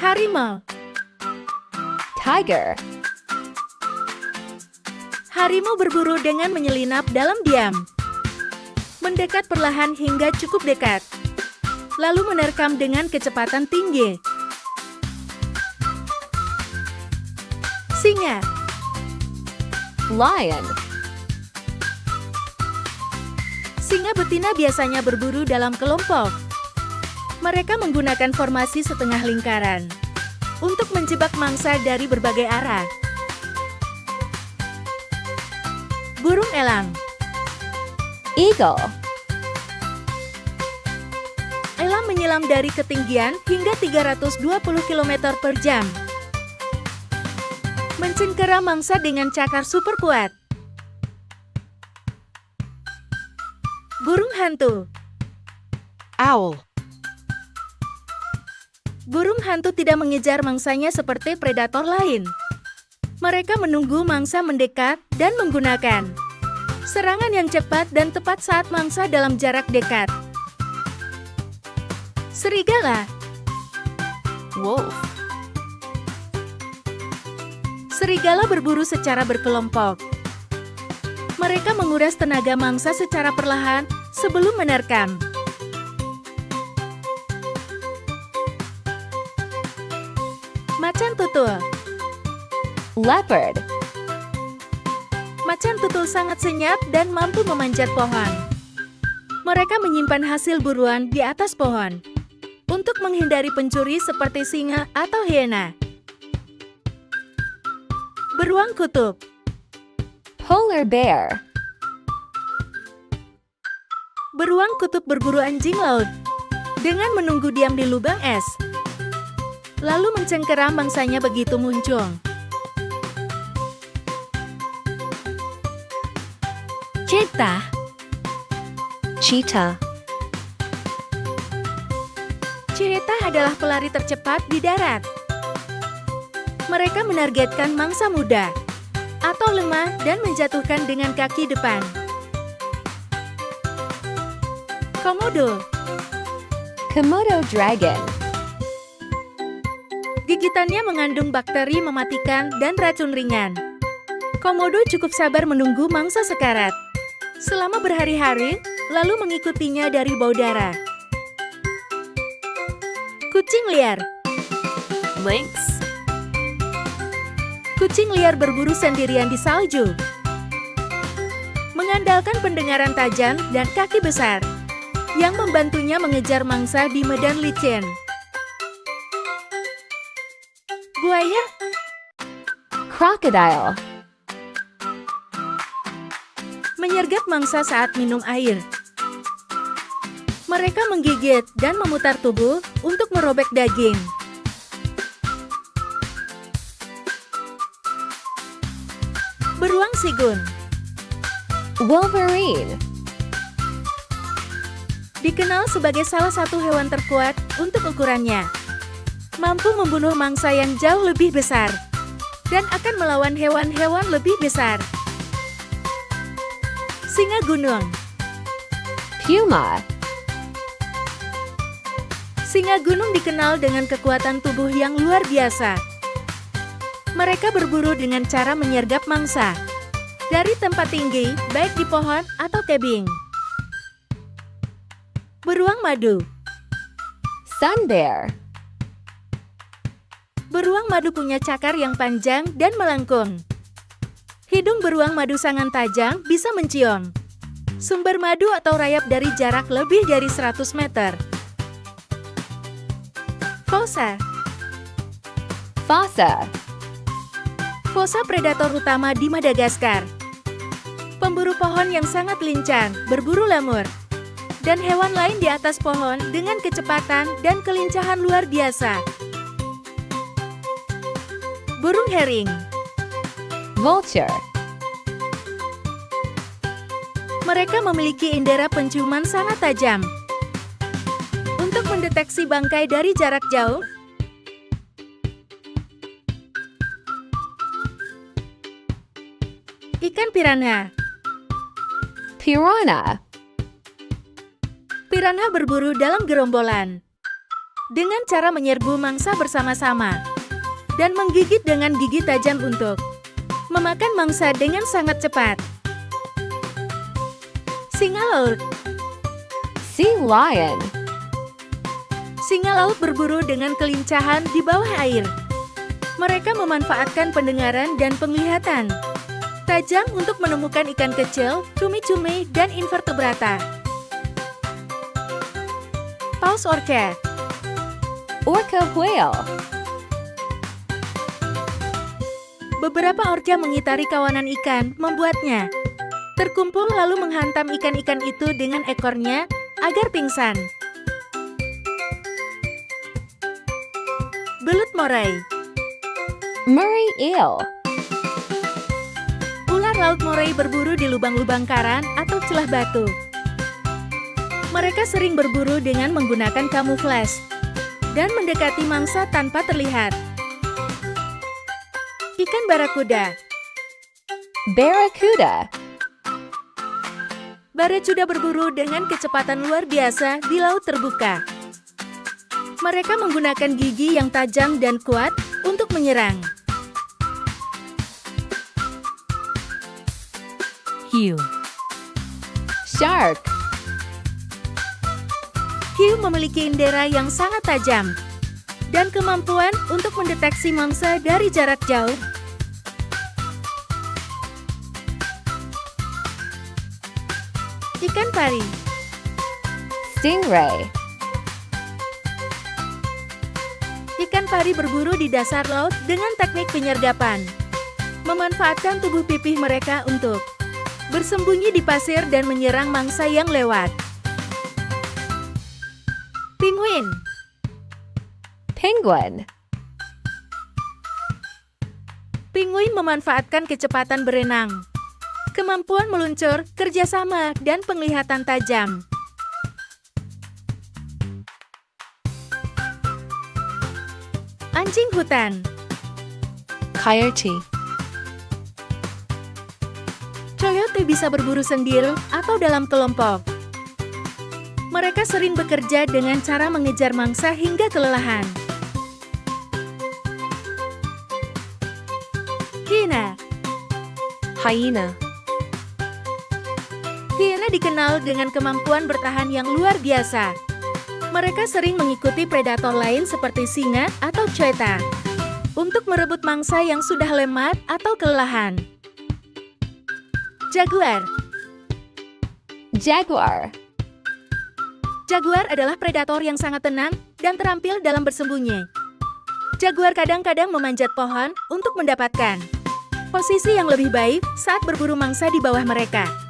Harimau. Tiger. Harimau berburu dengan menyelinap dalam diam. Mendekat perlahan hingga cukup dekat. Lalu menerkam dengan kecepatan tinggi. Singa. Lion. Singa betina biasanya berburu dalam kelompok. Mereka menggunakan formasi setengah lingkaran untuk menjebak mangsa dari berbagai arah. Burung elang. Eagle. Elang menyelam dari ketinggian hingga 320 km per jam. Mencengkera mangsa dengan cakar super kuat. Burung hantu. Owl. Burung hantu tidak mengejar mangsanya seperti predator lain. Mereka menunggu mangsa mendekat dan menggunakan serangan yang cepat dan tepat saat mangsa dalam jarak dekat. Serigala. Wolf. Serigala berburu secara berkelompok. Mereka menguras tenaga mangsa secara perlahan sebelum menerkam. Macan tutul. Leopard. Macan tutul sangat senyap dan mampu memanjat pohon. Mereka menyimpan hasil buruan di atas pohon untuk menghindari pencuri seperti singa atau hiena. Beruang kutub. Polar bear. Beruang kutub berburu anjing laut dengan menunggu diam di lubang es, lalu mencengkera mangsanya begitu muncul. Cheetah. Cheetah adalah pelari tercepat di darat. Mereka menargetkan mangsa muda atau lemah dan menjatuhkan dengan kaki depan. Komodo. Komodo dragon. Gigitannya mengandung bakteri mematikan dan racun ringan. Komodo cukup sabar menunggu mangsa sekarat selama berhari-hari, lalu mengikutinya dari bau darah. Kucing liar. Lynx. Kucing liar berburu sendirian di salju. Mengandalkan pendengaran tajam dan kaki besar yang membantunya mengejar mangsa di medan licin. Buaya. Crocodile. Menyergap mangsa saat minum air. Mereka menggigit dan memutar tubuh untuk merobek daging. Beruang sigun. Wolverine. Dikenal sebagai salah satu hewan terkuat untuk ukurannya. Mampu membunuh mangsa yang jauh lebih besar dan akan melawan hewan-hewan lebih besar. Singa gunung. Puma. Singa gunung dikenal dengan kekuatan tubuh yang luar biasa. Mereka berburu dengan cara menyergap mangsa dari tempat tinggi, baik di pohon atau tebing. Beruang madu. Sun bear. Beruang madu punya cakar yang panjang dan melengkung. Hidung beruang madu sangat tajam bisa mencium sumber madu atau rayap dari jarak lebih dari 100 meter. Fossa. Fossa. Fossa predator utama di Madagaskar. Pemburu pohon yang sangat lincah, berburu lemur dan hewan lain di atas pohon dengan kecepatan dan kelincahan luar biasa. Burung herring. Vulture. Mereka memiliki indera penciuman sangat tajam untuk mendeteksi bangkai dari jarak jauh. Ikan piranha. Piranha. Piranha berburu dalam gerombolan. dengan cara menyerbu mangsa bersama-sama dan menggigit dengan gigi tajam untuk memakan mangsa dengan sangat cepat. Singa laut. Sea lion. Singa laut berburu dengan kelincahan di bawah air. Mereka memanfaatkan pendengaran dan penglihatan tajam untuk menemukan ikan kecil, cumi-cumi, dan invertebrata. Paus orca. Orca whale. Beberapa orca mengitari kawanan ikan, membuatnya terkumpul lalu menghantam ikan-ikan itu dengan ekornya agar pingsan. Belut moray. Murray eel. Ular laut moray berburu di lubang-lubang karang atau celah batu. Mereka sering berburu dengan menggunakan kamuflase dan mendekati mangsa tanpa terlihat. Ikan barakuda. Barracuda. Baracuda berburu dengan kecepatan luar biasa di laut terbuka. Mereka menggunakan gigi yang tajam dan kuat untuk menyerang. Hiu. Shark. Hiu memiliki indera yang sangat tajam dan kemampuan untuk mendeteksi mangsa dari jarak jauh. Ikan pari. Stingray. Ikan pari berburu di dasar laut dengan teknik penyergapan. Memanfaatkan tubuh pipih mereka untuk bersembunyi di pasir dan menyerang mangsa yang lewat. Penguin. Penguin. Penguin memanfaatkan kecepatan berenang, kemampuan meluncur, kerjasama, dan penglihatan tajam. Anjing hutan. Coyote. Coyote bisa berburu sendiri atau dalam kelompok. Mereka sering bekerja dengan cara mengejar mangsa hingga kelelahan. Hiena. Hyena. Hiena dikenal dengan kemampuan bertahan yang luar biasa. Mereka sering mengikuti predator lain seperti singa atau cheetah untuk merebut mangsa yang sudah lemah atau kelelahan. Jaguar. Jaguar. Jaguar adalah predator yang sangat tenang dan terampil dalam bersembunyi. Jaguar kadang-kadang memanjat pohon untuk mendapatkan posisi yang lebih baik saat berburu mangsa di bawah mereka.